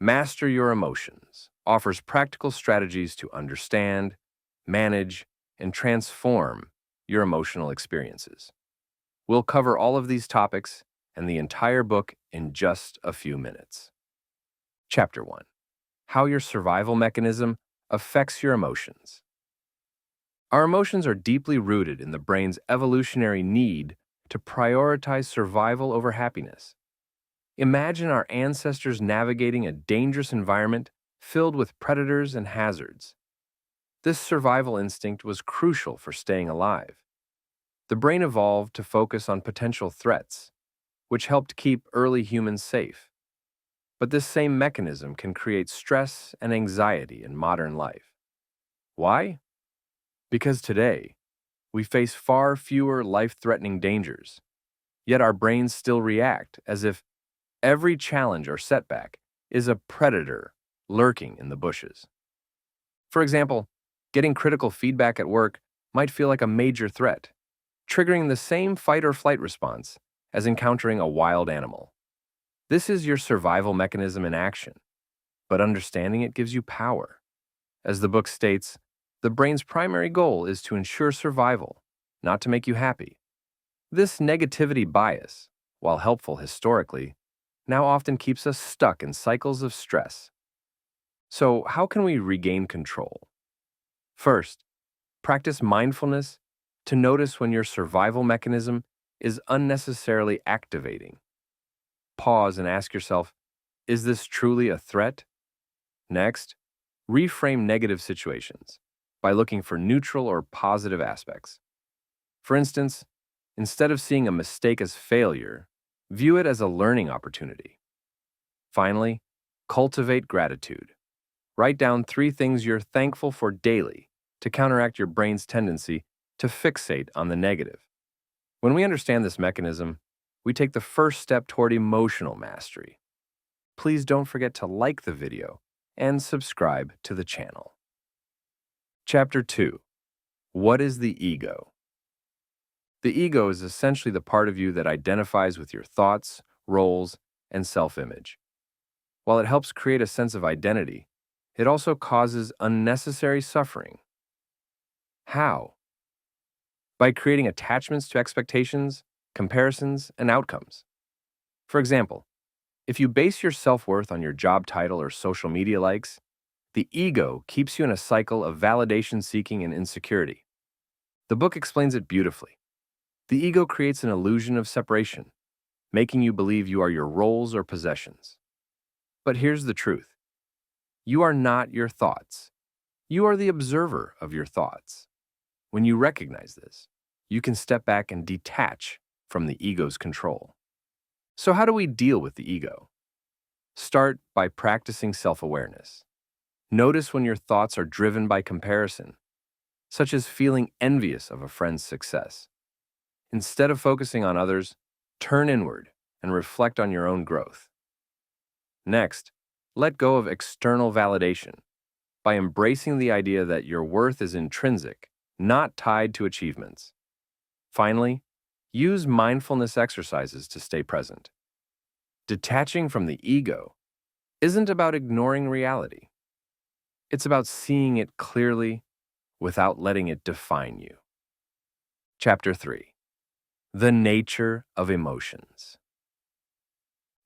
Master Your Emotions offers practical strategies to understand, manage, and transform your emotional experiences. We'll cover all of these topics and the entire book in just a few minutes. Chapter 1: How Your Survival Mechanism Affects Your Emotions. Our emotions are deeply rooted in the brain's evolutionary need to prioritize survival over happiness. Imagine our ancestors navigating a dangerous environment filled with predators and hazards. This survival instinct was crucial for staying alive. The brain evolved to focus on potential threats, which helped keep early humans safe. But this same mechanism can create stress and anxiety in modern life. Why? Because today, we face far fewer life-threatening dangers, yet our brains still react as if every challenge or setback is a predator lurking in the bushes. For example, getting critical feedback at work might feel like a major threat, triggering the same fight-or-flight response as encountering a wild animal. This is your survival mechanism in action, but understanding it gives you power. As the book states, the brain's primary goal is to ensure survival, not to make you happy. This negativity bias, while helpful historically, now often keeps us stuck in cycles of stress. So, how can we regain control? First, practice mindfulness to notice when your survival mechanism is unnecessarily activating. Pause and ask yourself, is this truly a threat? Next, reframe negative situations by looking for neutral or positive aspects. For instance, instead of seeing a mistake as failure, view it as a learning opportunity. Finally, cultivate gratitude. Write down 3 things you're thankful for daily to counteract your brain's tendency to fixate on the negative. When we understand this mechanism, we take the first step toward emotional mastery. Please don't forget to like the video and subscribe to the channel. Chapter 2: What is the ego? The ego is essentially the part of you that identifies with your thoughts, roles, and self-image. While it helps create a sense of identity, it also causes unnecessary suffering. How? By creating attachments to expectations, comparisons, and outcomes. For example, if you base your self-worth on your job title or social media likes, the ego keeps you in a cycle of validation seeking and insecurity. The book explains it beautifully. The ego creates an illusion of separation, making you believe you are your roles or possessions. But here's the truth. You are not your thoughts. You are the observer of your thoughts. When you recognize this, you can step back and detach from the ego's control. So how do we deal with the ego? Start by practicing self-awareness. Notice when your thoughts are driven by comparison, such as feeling envious of a friend's success. Instead of focusing on others, turn inward and reflect on your own growth. Next, let go of external validation by embracing the idea that your worth is intrinsic, not tied to achievements. Finally, use mindfulness exercises to stay present. Detaching from the ego isn't about ignoring reality. It's about seeing it clearly without letting it define you. Chapter 3: The Nature of Emotions.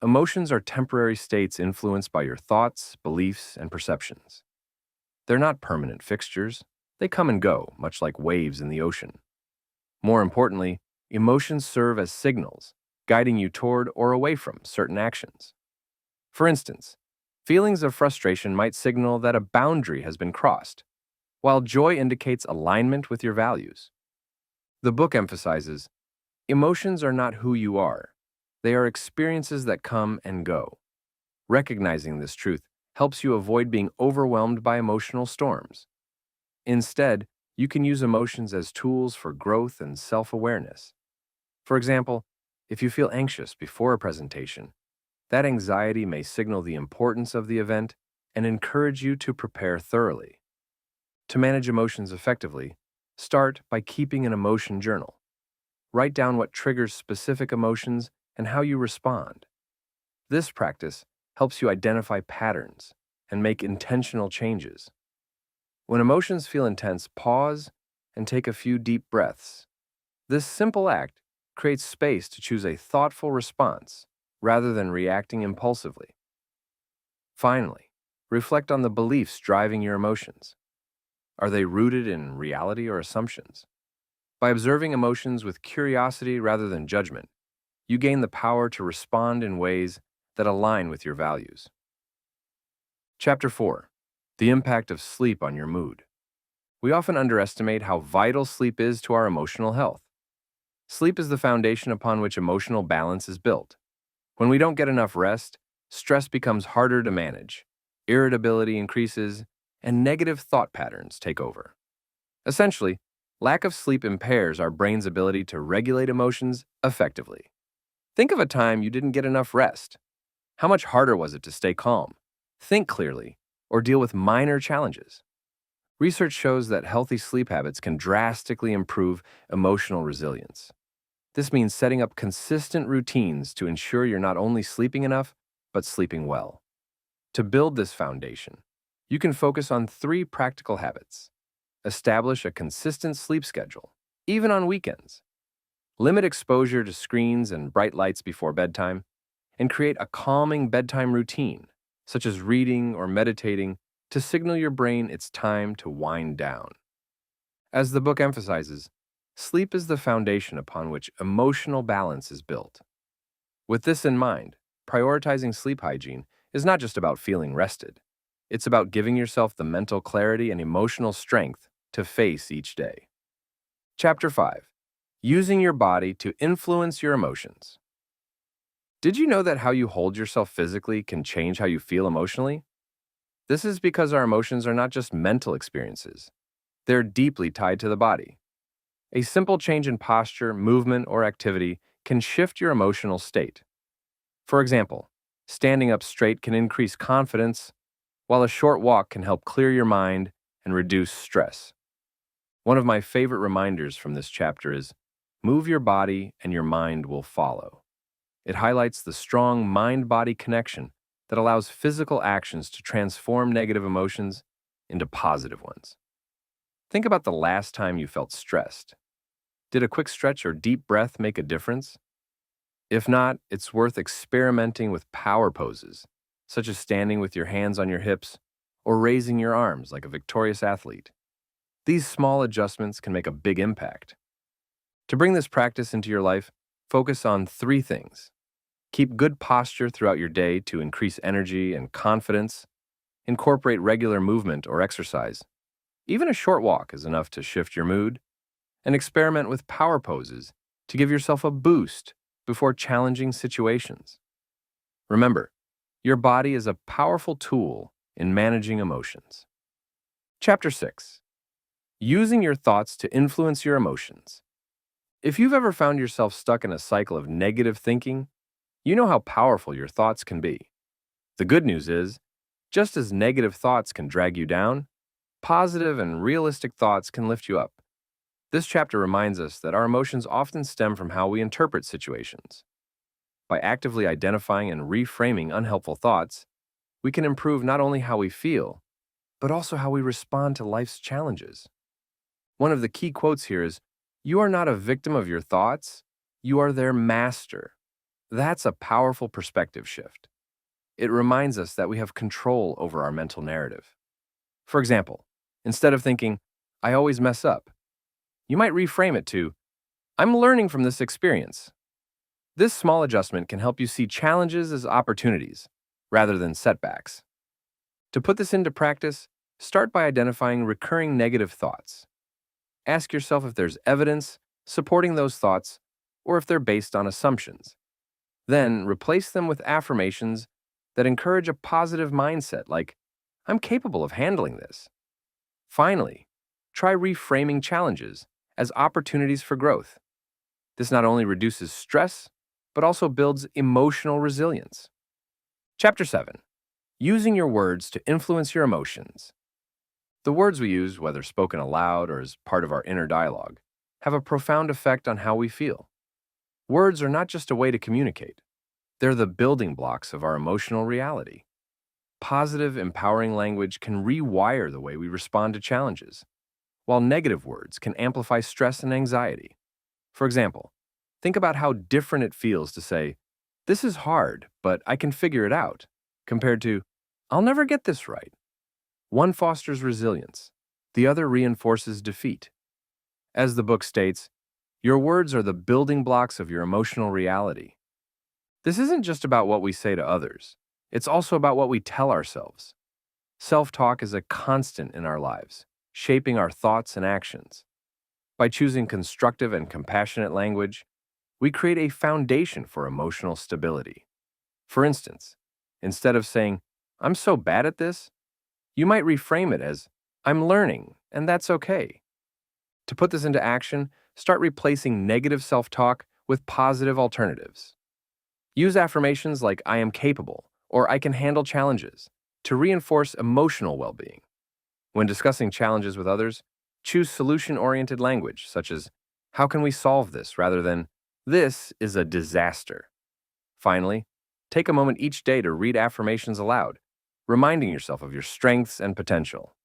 Emotions are temporary states influenced by your thoughts, beliefs, and perceptions. They're not permanent fixtures. They come and go, much like waves in the ocean. More importantly, emotions serve as signals, guiding you toward or away from certain actions. For instance, feelings of frustration might signal that a boundary has been crossed, while joy indicates alignment with your values. The book emphasizes, emotions are not who you are. They are experiences that come and go. Recognizing this truth helps you avoid being overwhelmed by emotional storms. Instead, you can use emotions as tools for growth and self-awareness. For example, if you feel anxious before a presentation, that anxiety may signal the importance of the event and encourage you to prepare thoroughly. To manage emotions effectively, start by keeping an emotion journal. Write down what triggers specific emotions and how you respond. This practice helps you identify patterns and make intentional changes. When emotions feel intense, pause and take a few deep breaths. This simple act creates space to choose a thoughtful response rather than reacting impulsively. Finally, reflect on the beliefs driving your emotions. Are they rooted in reality or assumptions? By observing emotions with curiosity rather than judgment, you gain the power to respond in ways that align with your values. Chapter 4. The impact of sleep on your mood. We often underestimate how vital sleep is to our emotional health. Sleep is the foundation upon which emotional balance is built. When we don't get enough rest, stress becomes harder to manage, irritability increases, and negative thought patterns take over. Essentially, lack of sleep impairs our brain's ability to regulate emotions effectively. Think of a time you didn't get enough rest. How much harder was it to stay calm, think clearly, or deal with minor challenges? Research shows that healthy sleep habits can drastically improve emotional resilience. This means setting up consistent routines to ensure you're not only sleeping enough, but sleeping well. To build this foundation, you can focus on 3 practical habits. Establish a consistent sleep schedule, even on weekends. Limit exposure to screens and bright lights before bedtime, and create a calming bedtime routine, such as reading or meditating, to signal your brain it's time to wind down. As the book emphasizes, sleep is the foundation upon which emotional balance is built. With this in mind, prioritizing sleep hygiene is not just about feeling rested. It's about giving yourself the mental clarity and emotional strength to face each day. Chapter 5. Using your body to influence your emotions. Did you know that how you hold yourself physically can change how you feel emotionally? This is because our emotions are not just mental experiences. They're deeply tied to the body. A simple change in posture, movement, or activity can shift your emotional state. For example, standing up straight can increase confidence, while a short walk can help clear your mind and reduce stress. One of my favorite reminders from this chapter is, move your body and your mind will follow. It highlights the strong mind-body connection that allows physical actions to transform negative emotions into positive ones. Think about the last time you felt stressed. Did a quick stretch or deep breath make a difference? If not, it's worth experimenting with power poses, such as standing with your hands on your hips or raising your arms like a victorious athlete. These small adjustments can make a big impact. To bring this practice into your life, focus on 3 things. Keep good posture throughout your day to increase energy and confidence. Incorporate regular movement or exercise. Even a short walk is enough to shift your mood. And experiment with power poses to give yourself a boost before challenging situations. Remember, your body is a powerful tool in managing emotions. Chapter 6. Using your thoughts to influence your emotions. If you've ever found yourself stuck in a cycle of negative thinking, you know how powerful your thoughts can be. The good news is, just as negative thoughts can drag you down, positive and realistic thoughts can lift you up. This chapter reminds us that our emotions often stem from how we interpret situations. By actively identifying and reframing unhelpful thoughts, we can improve not only how we feel, but also how we respond to life's challenges. One of the key quotes here is, "You are not a victim of your thoughts, you are their master." That's a powerful perspective shift. It reminds us that we have control over our mental narrative. For example, instead of thinking, "I always mess up," you might reframe it to, "I'm learning from this experience." This small adjustment can help you see challenges as opportunities, rather than setbacks. To put this into practice, start by identifying recurring negative thoughts. Ask yourself if there's evidence supporting those thoughts or if they're based on assumptions. Then replace them with affirmations that encourage a positive mindset, like, "I'm capable of handling this." Finally, try reframing challenges as opportunities for growth. This not only reduces stress, but also builds emotional resilience. Chapter 7. Using your words to influence your emotions. The words we use, whether spoken aloud or as part of our inner dialogue, have a profound effect on how we feel. Words are not just a way to communicate. They're the building blocks of our emotional reality. Positive, empowering language can rewire the way we respond to challenges, while negative words can amplify stress and anxiety. For example, think about how different it feels to say, "This is hard, but I can figure it out," compared to, "I'll never get this right." One fosters resilience, the other reinforces defeat. As the book states, your words are the building blocks of your emotional reality. This isn't just about what we say to others, it's also about what we tell ourselves. Self-talk is a constant in our lives, shaping our thoughts and actions. By choosing constructive and compassionate language, we create a foundation for emotional stability. For instance, instead of saying, "I'm so bad at this," you might reframe it as, "I'm learning, and that's okay." To put this into action, start replacing negative self-talk with positive alternatives. Use affirmations like "I am capable" or "I can handle challenges" to reinforce emotional well-being. When discussing challenges with others, choose solution-oriented language such as, "How can we solve this?" rather than, "This is a disaster." Finally, take a moment each day to read affirmations aloud, reminding yourself of your strengths and potential.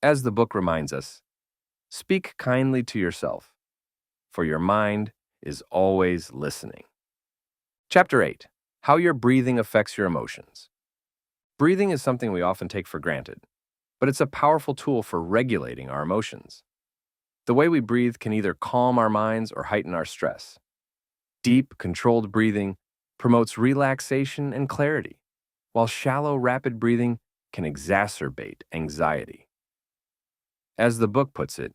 As the book reminds us, speak kindly to yourself, for your mind is always listening. Chapter 8. How your breathing affects your emotions. Breathing is something we often take for granted, but it's a powerful tool for regulating our emotions. The way we breathe can either calm our minds or heighten our stress. Deep, controlled breathing promotes relaxation and clarity, while shallow, rapid breathing can exacerbate anxiety. As the book puts it,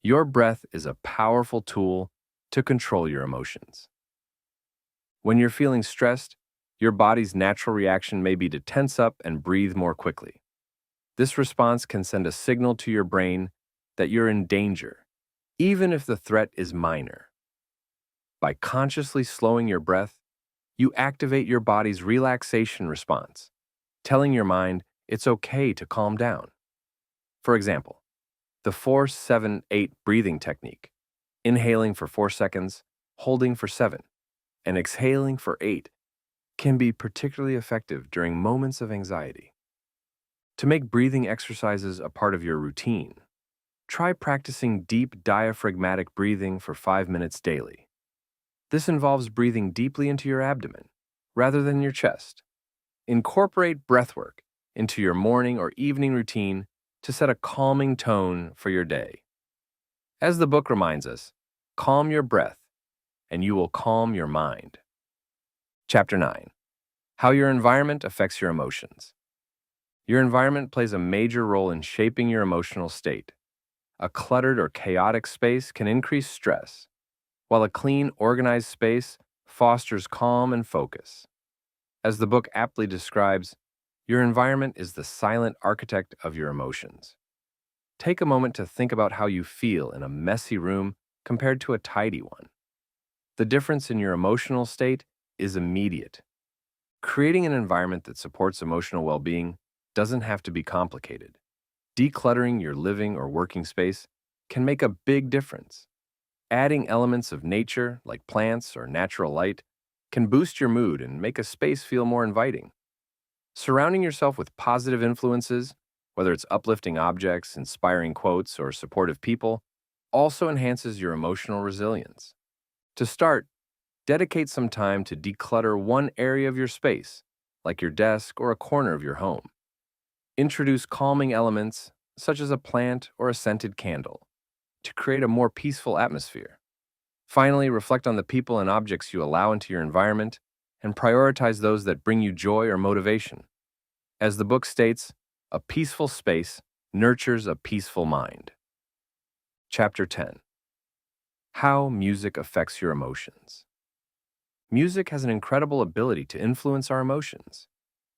your breath is a powerful tool to control your emotions. When you're feeling stressed, your body's natural reaction may be to tense up and breathe more quickly. This response can send a signal to your brain that you're in danger, even if the threat is minor. By consciously slowing your breath, you activate your body's relaxation response, telling your mind it's okay to calm down. For example, the 4-7-8 breathing technique, inhaling for 4 seconds, holding for 7, and exhaling for 8, can be particularly effective during moments of anxiety. To make breathing exercises a part of your routine, try practicing deep diaphragmatic breathing for 5 minutes daily. This involves breathing deeply into your abdomen, rather than your chest. Incorporate breathwork into your morning or evening routine to set a calming tone for your day. As the book reminds us, calm your breath, and you will calm your mind. Chapter 9. How your environment affects your emotions. Your environment plays a major role in shaping your emotional state. A cluttered or chaotic space can increase stress, while a clean, organized space fosters calm and focus. As the book aptly describes, your environment is the silent architect of your emotions. Take a moment to think about how you feel in a messy room compared to a tidy one. The difference in your emotional state is immediate. Creating an environment that supports emotional well-being doesn't have to be complicated. Decluttering your living or working space can make a big difference. Adding elements of nature, like plants or natural light, can boost your mood and make a space feel more inviting. Surrounding yourself with positive influences, whether it's uplifting objects, inspiring quotes, or supportive people, also enhances your emotional resilience. To start, dedicate some time to declutter one area of your space, like your desk or a corner of your home. Introduce calming elements, such as a plant or a scented candle, to create a more peaceful atmosphere. Finally, reflect on the people and objects you allow into your environment and prioritize those that bring you joy or motivation. As the book states, a peaceful space nurtures a peaceful mind. Chapter 10. How music affects your emotions. Music has an incredible ability to influence our emotions.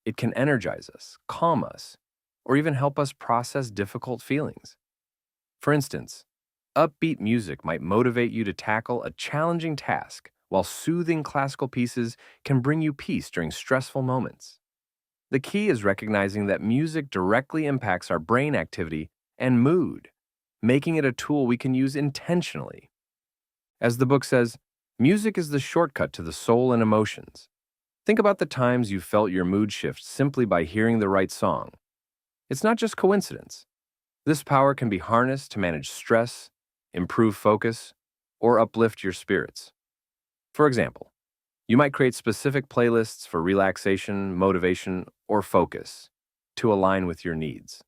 It can energize us, calm us, or even help us process difficult feelings. For instance, upbeat music might motivate you to tackle a challenging task, while soothing classical pieces can bring you peace during stressful moments. The key is recognizing that music directly impacts our brain activity and mood, making it a tool we can use intentionally. As the book says, music is the shortcut to the soul and emotions. Think about the times you felt your mood shift simply by hearing the right song. It's not just coincidence. This power can be harnessed to manage stress, improve focus, or uplift your spirits. For example, you might create specific playlists for relaxation, motivation, or focus to align with your needs.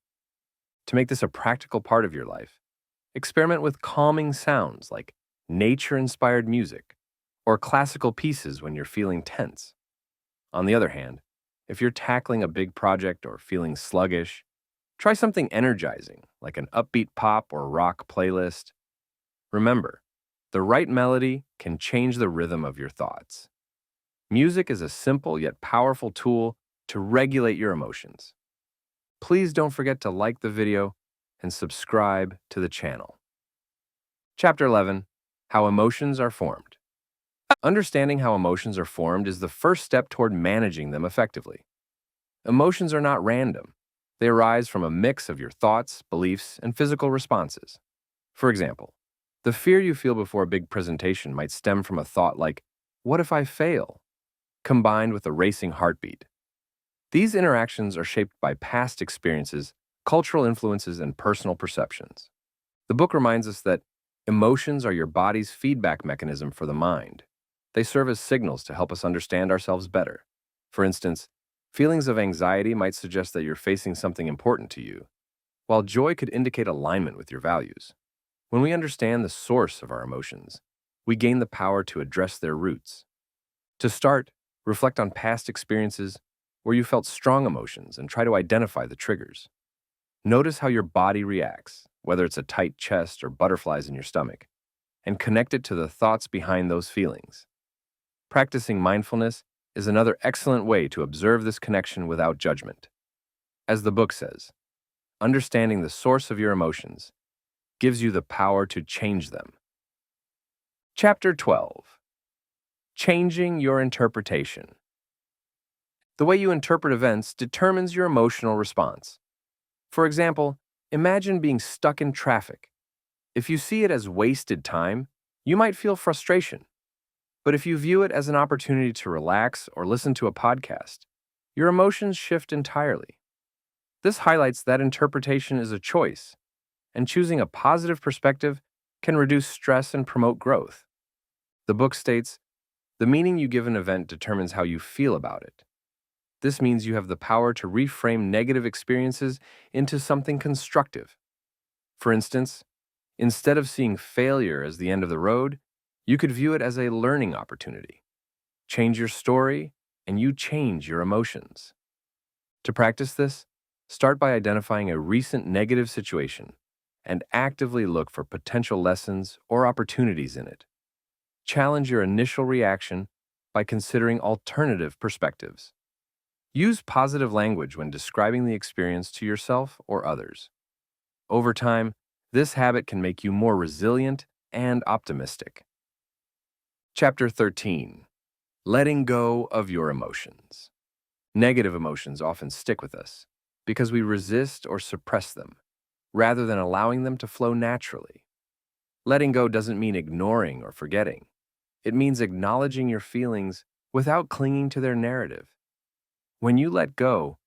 To make this a practical part of your life, experiment with calming sounds like nature-inspired music or classical pieces when you're feeling tense. On the other hand, if you're tackling a big project or feeling sluggish, try something energizing like an upbeat pop or rock playlist. Remember, the right melody can change the rhythm of your thoughts. Music is a simple yet powerful tool to regulate your emotions. Please don't forget to like the video and subscribe to the channel. Chapter 11, How Emotions Are Formed. Understanding how emotions are formed is the first step toward managing them effectively. Emotions are not random. They arise from a mix of your thoughts, beliefs, and physical responses. For example, the fear you feel before a big presentation might stem from a thought like, "What if I fail?" combined with a racing heartbeat. These interactions are shaped by past experiences, cultural influences, and personal perceptions. The book reminds us that emotions are your body's feedback mechanism for the mind. They serve as signals to help us understand ourselves better. For instance, feelings of anxiety might suggest that you're facing something important to you, while joy could indicate alignment with your values. When we understand the source of our emotions, we gain the power to address their roots. To start, reflect on past experiences where you felt strong emotions and try to identify the triggers. Notice how your body reacts, whether it's a tight chest or butterflies in your stomach, and connect it to the thoughts behind those feelings. Practicing mindfulness is another excellent way to observe this connection without judgment. As the book says, understanding the source of your emotions gives you the power to change them. Chapter 12. Changing your interpretation. The way you interpret events determines your emotional response. For example, imagine being stuck in traffic. If you see it as wasted time, you might feel frustration. But if you view it as an opportunity to relax or listen to a podcast, your emotions shift entirely. This highlights that interpretation is a choice, and choosing a positive perspective can reduce stress and promote growth. The book states, the meaning you give an event determines how you feel about it. This means you have the power to reframe negative experiences into something constructive. For instance, instead of seeing failure as the end of the road, you could view it as a learning opportunity. Change your story, and you change your emotions. To practice this, start by identifying a recent negative situation and actively look for potential lessons or opportunities in it. Challenge your initial reaction by considering alternative perspectives. Use positive language when describing the experience to yourself or others. Over time, this habit can make you more resilient and optimistic. Chapter 13. Letting go of your emotions. Negative emotions often stick with us because we resist or suppress them, rather than allowing them to flow naturally. Letting go doesn't mean ignoring or forgetting. It means acknowledging your feelings without clinging to their narrative. When you let go,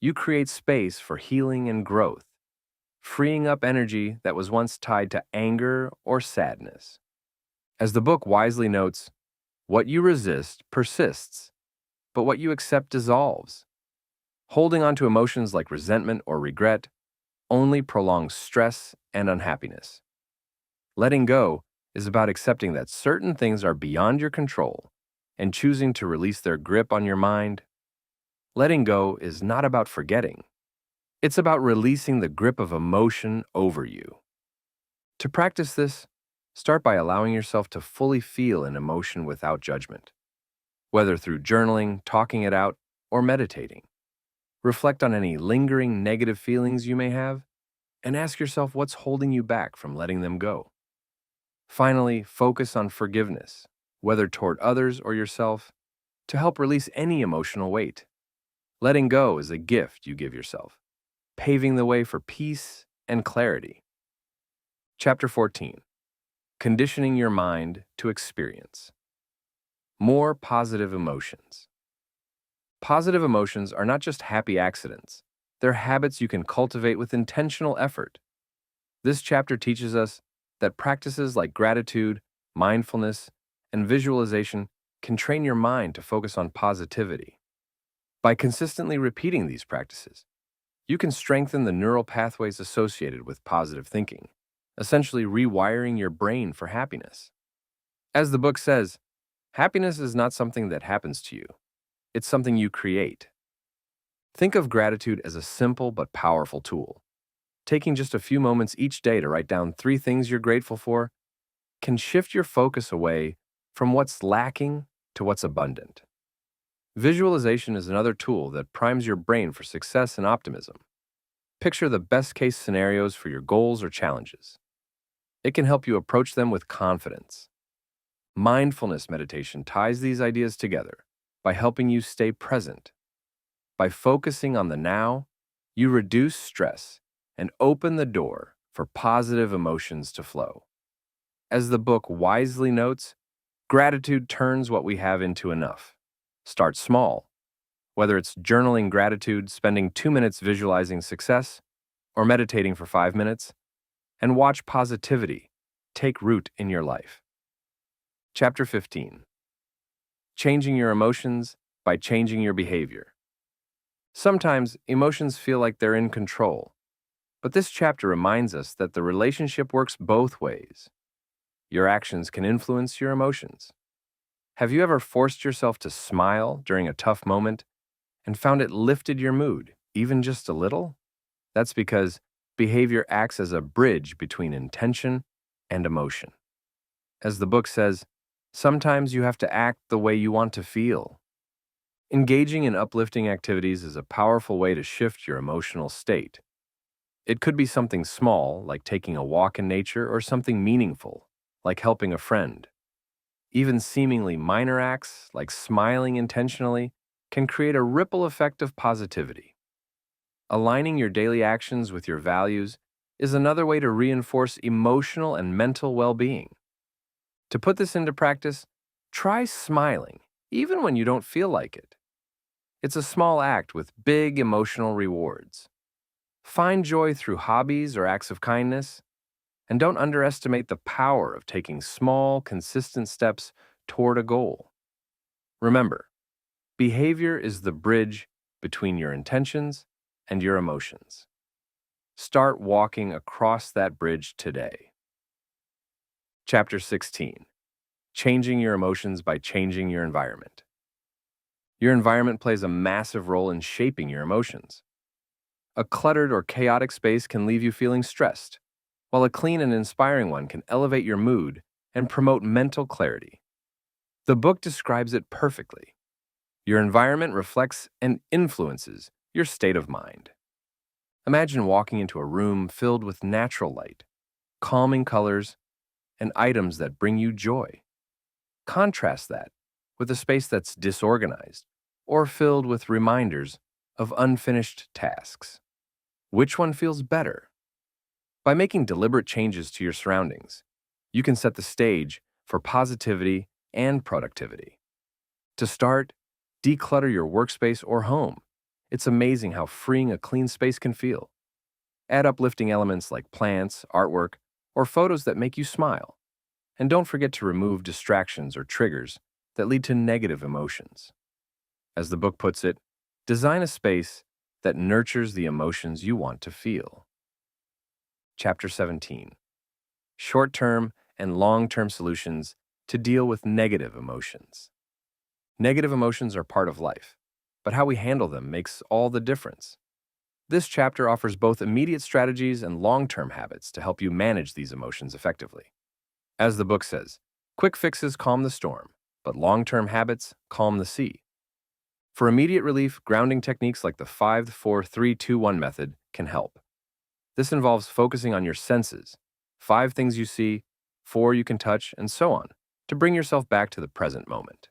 you create space for healing and growth, freeing up energy that was once tied to anger or sadness. As the book wisely notes, what you resist persists, but what you accept dissolves. Holding on to emotions like resentment or regret only prolongs stress and unhappiness. Letting go is about accepting that certain things are beyond your control and choosing to release their grip on your mind. Letting go is not about forgetting. It's about releasing the grip of emotion over you. To practice this, start by allowing yourself to fully feel an emotion without judgment, whether through journaling, talking it out, or meditating. Reflect on any lingering negative feelings you may have, and ask yourself what's holding you back from letting them go. Finally, focus on forgiveness, whether toward others or yourself, to help release any emotional weight. Letting go is a gift you give yourself, paving the way for peace and clarity. Chapter 14. Conditioning your mind to experience more positive emotions. Positive emotions are not just happy accidents, they're habits you can cultivate with intentional effort. This chapter teaches us that practices like gratitude, mindfulness, and visualization can train your mind to focus on positivity. By consistently repeating these practices, you can strengthen the neural pathways associated with positive thinking, essentially rewiring your brain for happiness. As the book says, happiness is not something that happens to you, it's something you create. Think of gratitude as a simple but powerful tool. Taking just a few moments each day to write down 3 things you're grateful for can shift your focus away from what's lacking to what's abundant. Visualization is another tool that primes your brain for success and optimism. Picture the best case scenarios for your goals or challenges. It can help you approach them with confidence. Mindfulness meditation ties these ideas together by helping you stay present. By focusing on the now, you reduce stress and open the door for positive emotions to flow. As the book wisely notes, gratitude turns what we have into enough. Start small. Whether it's journaling gratitude, spending 2 minutes visualizing success, or meditating for 5 minutes, and watch positivity take root in your life. Chapter 15. Changing your emotions by changing your behavior. Sometimes emotions feel like they're in control, but this chapter reminds us that the relationship works both ways. Your actions can influence your emotions. Have you ever forced yourself to smile during a tough moment and found it lifted your mood, even just a little? That's because behavior acts as a bridge between intention and emotion. As the book says, sometimes you have to act the way you want to feel. Engaging in uplifting activities is a powerful way to shift your emotional state. It could be something small, like taking a walk in nature, or something meaningful, like helping a friend. Even seemingly minor acts, like smiling intentionally, can create a ripple effect of positivity. Aligning your daily actions with your values is another way to reinforce emotional and mental well-being. To put this into practice, try smiling, even when you don't feel like it. It's a small act with big emotional rewards. Find joy through hobbies or acts of kindness, and don't underestimate the power of taking small, consistent steps toward a goal. Remember, behavior is the bridge between your intentions and your emotions. Start walking across that bridge today. Chapter 16. Changing your emotions by changing your environment. Your environment plays a massive role in shaping your emotions. A cluttered or chaotic space can leave you feeling stressed, while a clean and inspiring one can elevate your mood and promote mental clarity. The book describes it perfectly. Your environment reflects and influences your state of mind. Imagine walking into a room filled with natural light, calming colors, and items that bring you joy. Contrast that with a space that's disorganized or filled with reminders of unfinished tasks. Which one feels better? By making deliberate changes to your surroundings, you can set the stage for positivity and productivity. To start, declutter your workspace or home. It's amazing how freeing a clean space can feel. Add uplifting elements like plants, artwork, or photos that make you smile. And don't forget to remove distractions or triggers that lead to negative emotions. As the book puts it, design a space that nurtures the emotions you want to feel. Chapter 17. Short-term and long-term solutions to deal with negative emotions. Negative emotions are part of life, but how we handle them makes all the difference. This chapter offers both immediate strategies and long-term habits to help you manage these emotions effectively. As the book says, quick fixes calm the storm, but long-term habits calm the sea. For immediate relief, grounding techniques like the 5-4-3-2-1 method can help. This involves focusing on your senses, 5 things you see, 4 you can touch, and so on, to bring yourself back to the present moment.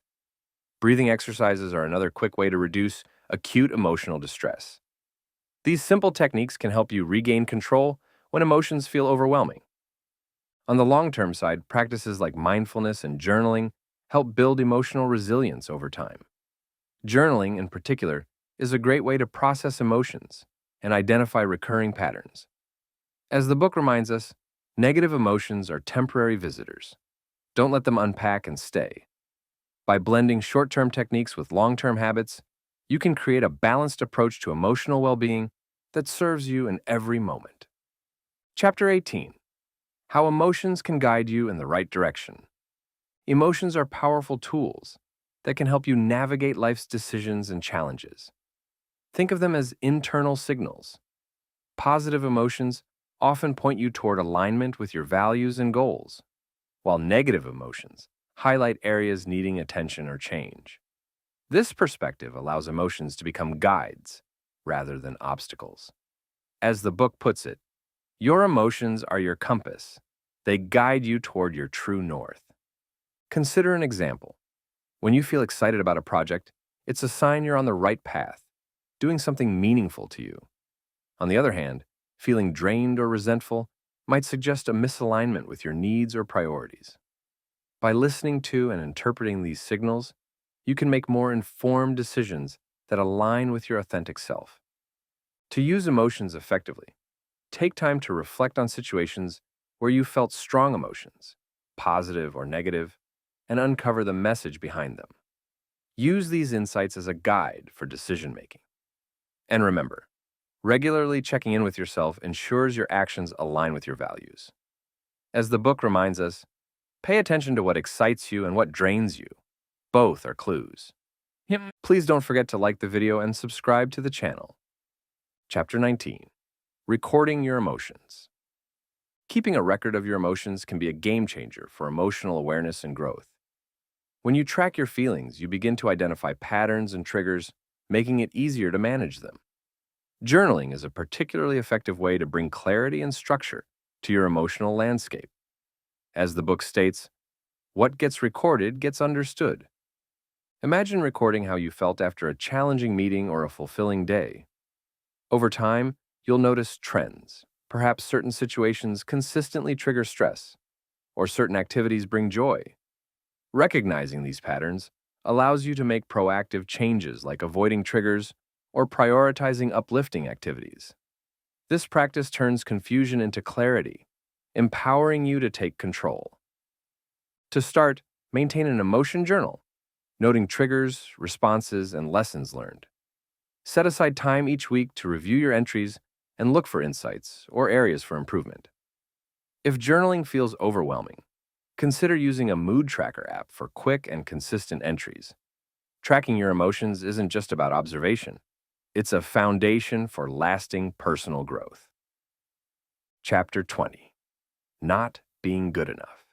Breathing exercises are another quick way to reduce acute emotional distress. These simple techniques can help you regain control when emotions feel overwhelming. On the long-term side, practices like mindfulness and journaling help build emotional resilience over time. Journaling, in particular, is a great way to process emotions and identify recurring patterns. As the book reminds us, negative emotions are temporary visitors. Don't let them unpack and stay. By blending short-term techniques with long-term habits, you can create a balanced approach to emotional well-being that serves you in every moment. Chapter 18. How emotions can guide you in the right direction. Emotions are powerful tools that can help you navigate life's decisions and challenges. Think of them as internal signals. Positive emotions often point you toward alignment with your values and goals, while negative emotions highlight areas needing attention or change. This perspective allows emotions to become guides rather than obstacles. As the book puts it, your emotions are your compass. They guide you toward your true north. Consider an example. When you feel excited about a project, it's a sign you're on the right path, doing something meaningful to you. On the other hand, feeling drained or resentful might suggest a misalignment with your needs or priorities. By listening to and interpreting these signals, you can make more informed decisions that align with your authentic self. To use emotions effectively, take time to reflect on situations where you felt strong emotions, positive or negative, and uncover the message behind them. Use these insights as a guide for decision-making. And remember, regularly checking in with yourself ensures your actions align with your values. As the book reminds us, pay attention to what excites you and what drains you. Both are clues. Please don't forget to like the video and subscribe to the channel. Chapter 19. Recording your emotions. Keeping a record of your emotions can be a game changer for emotional awareness and growth. When you track your feelings, you begin to identify patterns and triggers, making it easier to manage them. Journaling is a particularly effective way to bring clarity and structure to your emotional landscape. As the book states, what gets recorded gets understood. Imagine recording how you felt after a challenging meeting or a fulfilling day. Over time, you'll notice trends. Perhaps certain situations consistently trigger stress, or certain activities bring joy. Recognizing these patterns allows you to make proactive changes like avoiding triggers or prioritizing uplifting activities. This practice turns confusion into clarity, empowering you to take control. To start, maintain an emotion journal, noting triggers, responses, and lessons learned. Set aside time each week to review your entries and look for insights or areas for improvement. If journaling feels overwhelming, consider using a mood tracker app for quick and consistent entries. Tracking your emotions isn't just about observation. It's a foundation for lasting personal growth. Chapter 20. Not being good enough.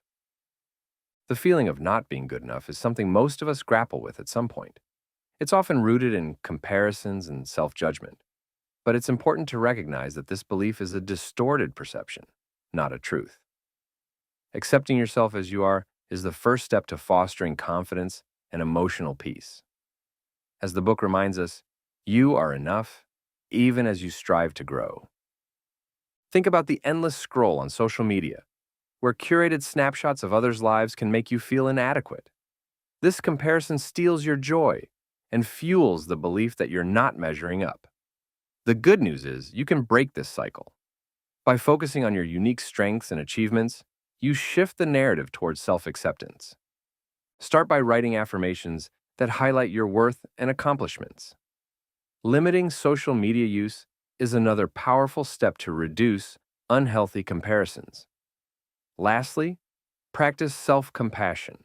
The feeling of not being good enough is something most of us grapple with at some point. It's often rooted in comparisons and self-judgment, but it's important to recognize that this belief is a distorted perception, not a truth. Accepting yourself as you are is the first step to fostering confidence and emotional peace. As the book reminds us, you are enough, even as you strive to grow. Think about the endless scroll on social media, where curated snapshots of others' lives can make you feel inadequate. This comparison steals your joy and fuels the belief that you're not measuring up. The good news is you can break this cycle. By focusing on your unique strengths and achievements, you shift the narrative towards self-acceptance. Start by writing affirmations that highlight your worth and accomplishments. Limiting social media use is another powerful step to reduce unhealthy comparisons. Lastly, practice self-compassion.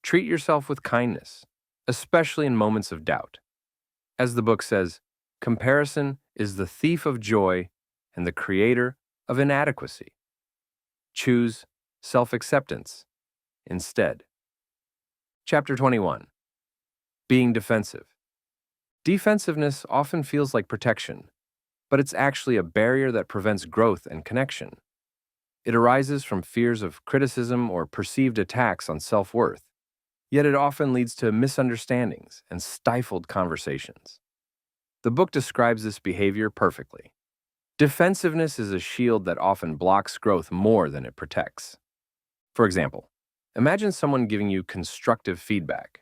Treat yourself with kindness, especially in moments of doubt. As the book says, comparison is the thief of joy and the creator of inadequacy. Choose self-acceptance instead. Chapter 21. Being defensive. Defensiveness often feels like protection, but it's actually a barrier that prevents growth and connection. It arises from fears of criticism or perceived attacks on self-worth, yet it often leads to misunderstandings and stifled conversations. The book describes this behavior perfectly. Defensiveness is a shield that often blocks growth more than it protects. For example, imagine someone giving you constructive feedback.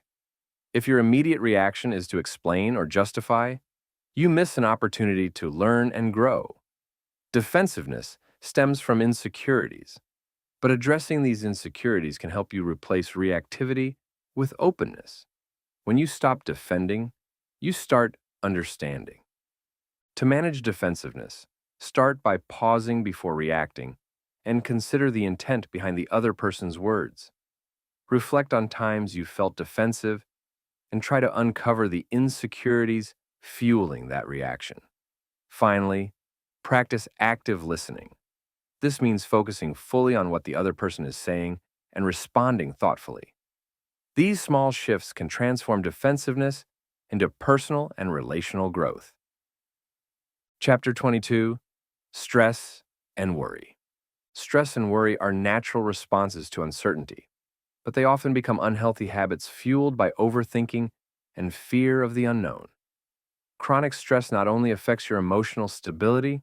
If your immediate reaction is to explain or justify, you miss an opportunity to learn and grow. Defensiveness stems from insecurities, but addressing these insecurities can help you replace reactivity with openness. When you stop defending, you start understanding. To manage defensiveness, start by pausing before reacting and consider the intent behind the other person's words. Reflect on times you felt defensive and try to uncover the insecurities fueling that reaction. Finally, practice active listening. This means focusing fully on what the other person is saying and responding thoughtfully. These small shifts can transform defensiveness into personal and relational growth. Chapter 22: Stress and Worry. Stress and worry are natural responses to uncertainty, but they often become unhealthy habits fueled by overthinking and fear of the unknown. Chronic stress not only affects your emotional stability,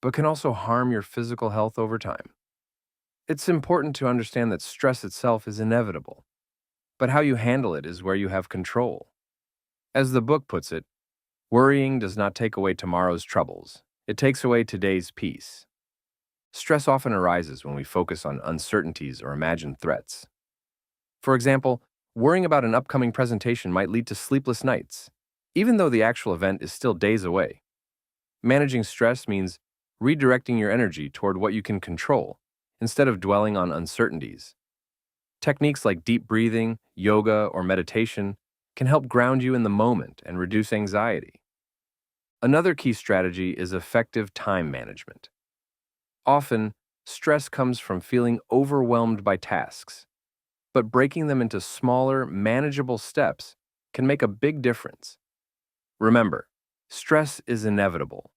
but can also harm your physical health over time. It's important to understand that stress itself is inevitable, but how you handle it is where you have control. As the book puts it, worrying does not take away tomorrow's troubles, it takes away today's peace. Stress often arises when we focus on uncertainties or imagined threats. For example, worrying about an upcoming presentation might lead to sleepless nights, even though the actual event is still days away. Managing stress means redirecting your energy toward what you can control instead of dwelling on uncertainties. Techniques like deep breathing, yoga, or meditation can help ground you in the moment and reduce anxiety. Another key strategy is effective time management. Often, stress comes from feeling overwhelmed by tasks, but breaking them into smaller, manageable steps can make a big difference. Remember, stress is inevitable,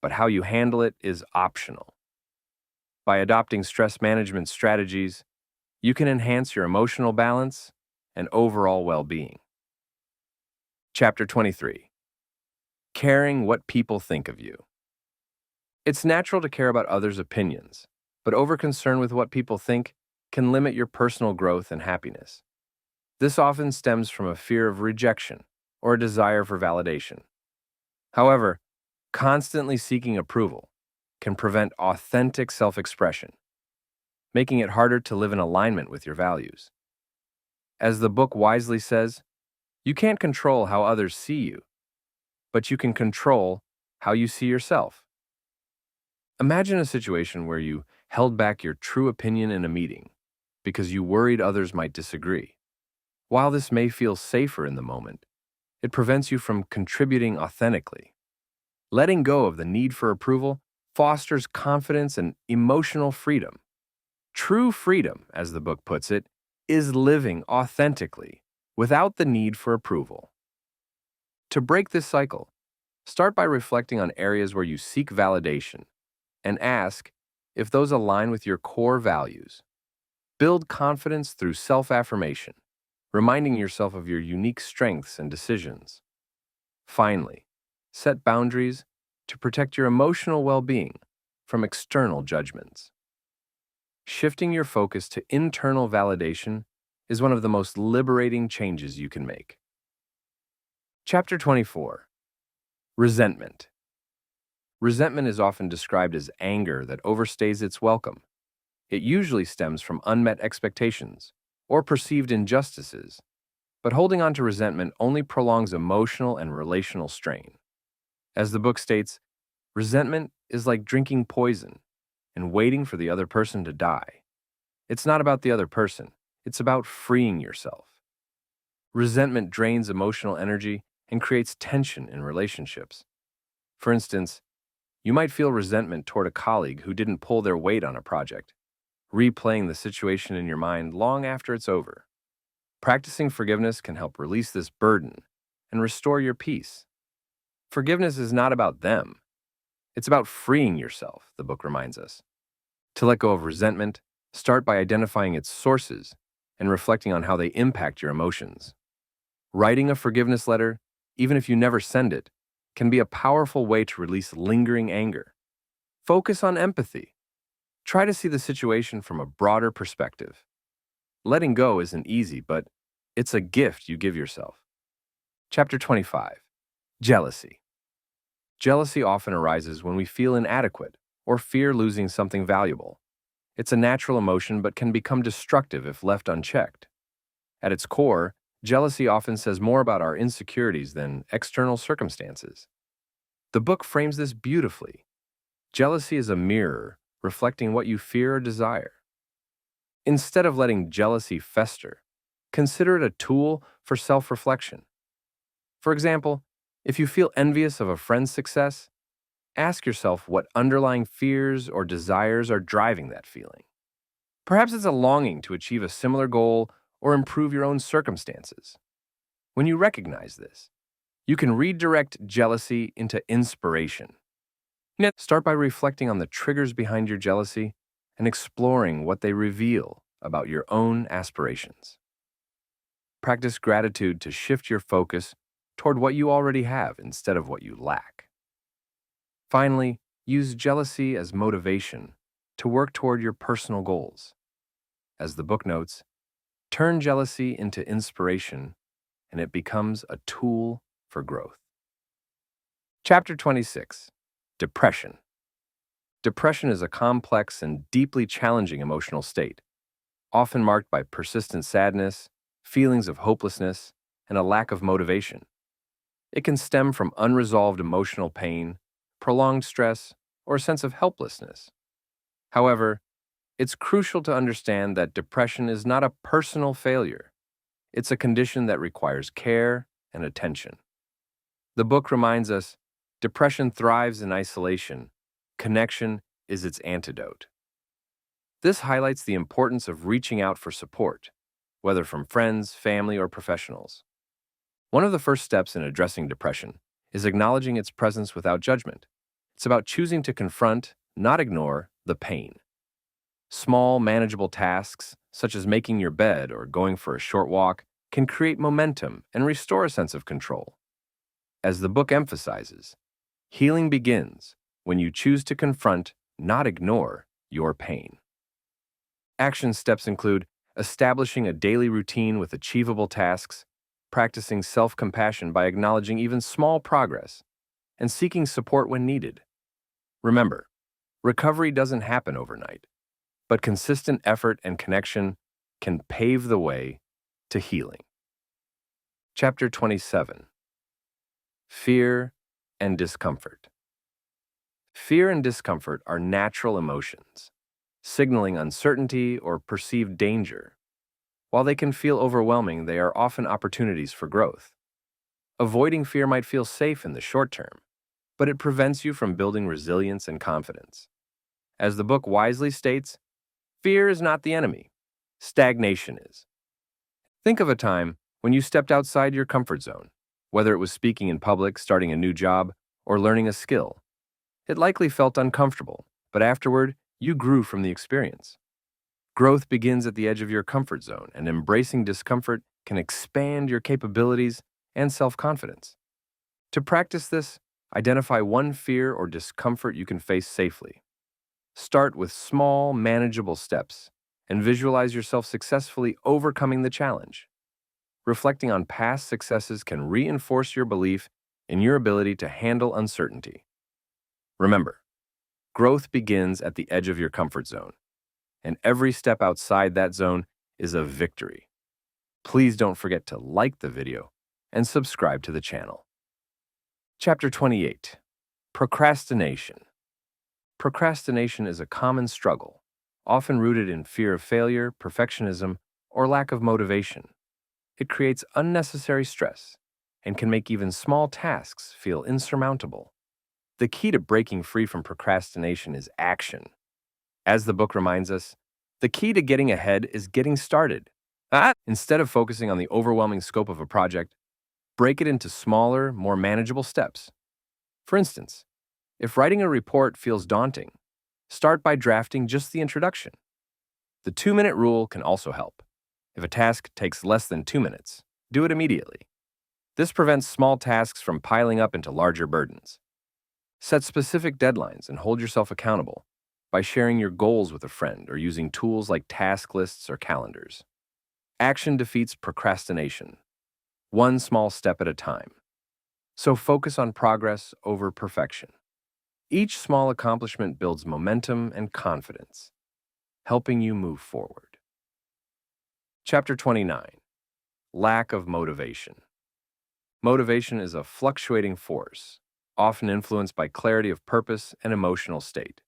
but how you handle it is optional. By adopting stress management strategies, you can enhance your emotional balance and overall well-being. Chapter 23: Caring what people think of you. It's natural to care about others' opinions, but over-concern with what people think can limit your personal growth and happiness. This often stems from a fear of rejection or a desire for validation. However, constantly seeking approval can prevent authentic self-expression, making it harder to live in alignment with your values. As the book wisely says, you can't control how others see you, but you can control how you see yourself. Imagine a situation where you held back your true opinion in a meeting because you worried others might disagree. While this may feel safer in the moment, it prevents you from contributing authentically. Letting go of the need for approval fosters confidence and emotional freedom. True freedom, as the book puts it, is living authentically without the need for approval. To break this cycle, start by reflecting on areas where you seek validation and ask if those align with your core values. Build confidence through self-affirmation, reminding yourself of your unique strengths and decisions. Finally, set boundaries to protect your emotional well-being from external judgments. Shifting your focus to internal validation is one of the most liberating changes you can make. Chapter 24: Resentment. Resentment is often described as anger that overstays its welcome. It usually stems from unmet expectations or perceived injustices, but holding on to resentment only prolongs emotional and relational strain. As the book states, resentment is like drinking poison and waiting for the other person to die. It's not about the other person, it's about freeing yourself. Resentment drains emotional energy and creates tension in relationships. For instance, you might feel resentment toward a colleague who didn't pull their weight on a project, replaying the situation in your mind long after it's over. Practicing forgiveness can help release this burden and restore your peace. Forgiveness is not about them. It's about freeing yourself, the book reminds us. To let go of resentment, start by identifying its sources and reflecting on how they impact your emotions. Writing a forgiveness letter, even if you never send it, can be a powerful way to release lingering anger. Focus on empathy. Try to see the situation from a broader perspective. Letting go isn't easy, but it's a gift you give yourself. Chapter 25. Jealousy. Jealousy often arises when we feel inadequate or fear losing something valuable. It's a natural emotion but can become destructive if left unchecked. At its core, jealousy often says more about our insecurities than external circumstances. The book frames this beautifully. Jealousy is a mirror reflecting what you fear or desire. Instead of letting jealousy fester, consider it a tool for self-reflection. For example, if you feel envious of a friend's success, ask yourself what underlying fears or desires are driving that feeling. Perhaps it's a longing to achieve a similar goal or improve your own circumstances. When you recognize this, you can redirect jealousy into inspiration. Start by reflecting on the triggers behind your jealousy and exploring what they reveal about your own aspirations. Practice gratitude to shift your focus toward what you already have instead of what you lack. Finally, use jealousy as motivation to work toward your personal goals. As the book notes, turn jealousy into inspiration and it becomes a tool for growth. Chapter 26. Depression. Depression is a complex and deeply challenging emotional state, often marked by persistent sadness, feelings of hopelessness, and a lack of motivation. It can stem from unresolved emotional pain, prolonged stress, or a sense of helplessness. However, it's crucial to understand that depression is not a personal failure. It's a condition that requires care and attention. The book reminds us, depression thrives in isolation. Connection is its antidote. This highlights the importance of reaching out for support, whether from friends, family, or professionals. One of the first steps in addressing depression is acknowledging its presence without judgment. It's about choosing to confront, not ignore, the pain. Small, manageable tasks, such as making your bed or going for a short walk, can create momentum and restore a sense of control. As the book emphasizes, healing begins when you choose to confront, not ignore, your pain. Action steps include establishing a daily routine with achievable tasks, practicing self-compassion by acknowledging even small progress, and seeking support when needed. Remember, recovery doesn't happen overnight, but consistent effort and connection can pave the way to healing. Chapter 27. Fear and discomfort. Fear and discomfort are natural emotions, signaling uncertainty or perceived danger. While they can feel overwhelming, they are often opportunities for growth. Avoiding fear might feel safe in the short term, but it prevents you from building resilience and confidence. As the book wisely states, fear is not the enemy. Stagnation is. Think of a time when you stepped outside your comfort zone, whether it was speaking in public, starting a new job, or learning a skill. It likely felt uncomfortable, but afterward, you grew from the experience. Growth begins at the edge of your comfort zone, and embracing discomfort can expand your capabilities and self-confidence. To practice this, identify one fear or discomfort you can face safely. Start with small, manageable steps and visualize yourself successfully overcoming the challenge. Reflecting on past successes can reinforce your belief in your ability to handle uncertainty. Remember, growth begins at the edge of your comfort zone, and every step outside that zone is a victory. Please don't forget to like the video and subscribe to the channel. Chapter 28. Procrastination. Procrastination is a common struggle, often rooted in fear of failure, perfectionism, or lack of motivation. It creates unnecessary stress and can make even small tasks feel insurmountable. The key to breaking free from procrastination is action. As the book reminds us, the key to getting ahead is getting started. Instead of focusing on the overwhelming scope of a project, break it into smaller, more manageable steps. For instance, if writing a report feels daunting, start by drafting just the introduction. The 2-minute rule can also help. If a task takes less than 2 minutes, do it immediately. This prevents small tasks from piling up into larger burdens. Set specific deadlines and hold yourself accountable by sharing your goals with a friend or using tools like task lists or calendars. Action defeats procrastination. one small step at a time. So focus on progress over perfection. Each small accomplishment builds momentum and confidence, helping you move forward. Chapter 29. Lack of motivation. Motivation is a fluctuating force, often influenced by clarity of purpose and emotional state.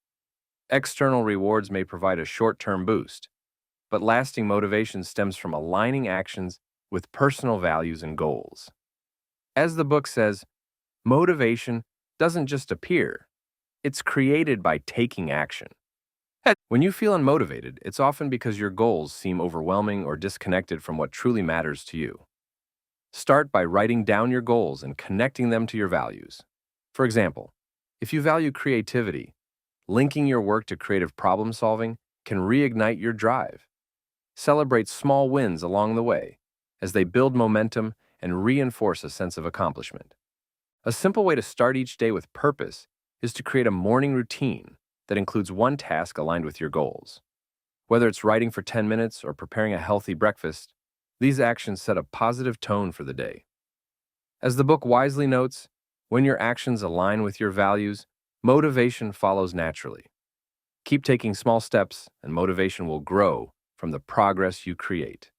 External rewards may provide a short-term boost, but lasting motivation stems from aligning actions with personal values and goals. As the book says, motivation doesn't just appear, it's created by taking action. When you feel unmotivated, it's often because your goals seem overwhelming or disconnected from what truly matters to you. Start by writing down your goals and connecting them to your values. For example, if you value creativity, linking your work to creative problem solving can reignite your drive. Celebrate small wins along the way, as they build momentum and reinforce a sense of accomplishment. A simple way to start each day with purpose is to create a morning routine that includes one task aligned with your goals. Whether it's writing for 10 minutes or preparing a healthy breakfast, these actions set a positive tone for the day. As the book wisely notes, when your actions align with your values, motivation follows naturally. Keep taking small steps, and motivation will grow from the progress you create.